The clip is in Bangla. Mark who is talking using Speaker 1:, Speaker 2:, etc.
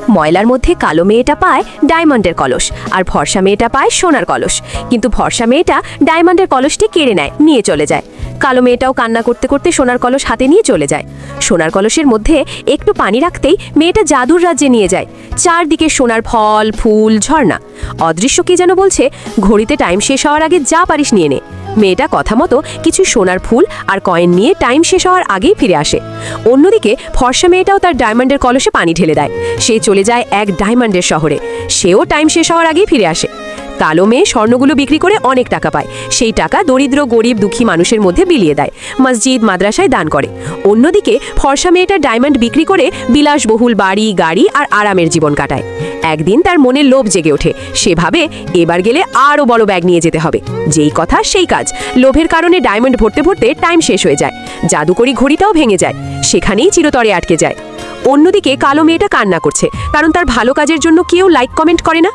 Speaker 1: ময়লার মধ্যে কালো মেয়েটা পায় ডায়মন্ডের কলস, আর ফর্সা মেয়েটা পায় সোনার কলস। কিন্তু ফর্সা মেয়েটা ডায়মন্ডের কলসটি কেড়ে নেয়, নিয়ে চলে যায়। কালো মেয়েটাও কান্না করতে করতে সোনার কলস হাতে নিয়ে চলে যায়। সোনার কলসের মধ্যে একটু পানি রাখতেই মেয়েটা জাদুর রাজ্যে নিয়ে যায়। চারদিকে সোনার ফল, ফুল, ঝর্ণা। অদৃশ্য কে যেন বলছে, ঘড়িতে টাইম শেষ হওয়ার আগে যা পারিস নিয়ে নে। মেয়েটা কথা মতো কিছু সোনার ফুল আর কয়েন নিয়ে টাইম শেষ হওয়ার আগেই ফিরে আসে। অন্যদিকে ফর্সা মেয়েটাও তার ডায়মন্ডের কলসে পানি ঢেলে দেয়। সে চলে যায় এক ডায়মন্ডের শহরে। সেও টাইম শেষ হওয়ার আগেই ফিরে আসে। কালো মেয়ে স্বর্ণগুলো বিক্রি করে অনেক টাকা পায়। সেই টাকা দরিদ্র, গরিব, দুঃখী মানুষের মধ্যে বিলিয়ে দেয়, মসজিদ, মাদ্রাসায় দান করে। অন্যদিকে ফর্সা মেয়েটা ডায়মন্ড বিক্রি করে বিলাসবহুল বাড়ি, গাড়ি আর আরামের জীবন কাটায়। একদিন তার মনে লোভ জেগে ওঠে। সে ভাবে এবার গেলে আরও বড় ব্যাগ নিয়ে যেতে হবে। যেই কথা সেই কাজ। লোভের কারণে ডায়মন্ড ভরতে ভরতে টাইম শেষ হয়ে যায়। জাদুকরি ঘড়িটাও ভেঙে যায়, সেখানেই চিরতরে আটকে যায়। অন্যদিকে কালো মেয়েটা কান্না করছে, কারণ তার ভালো কাজের জন্য কেউ লাইক কমেন্ট করে না।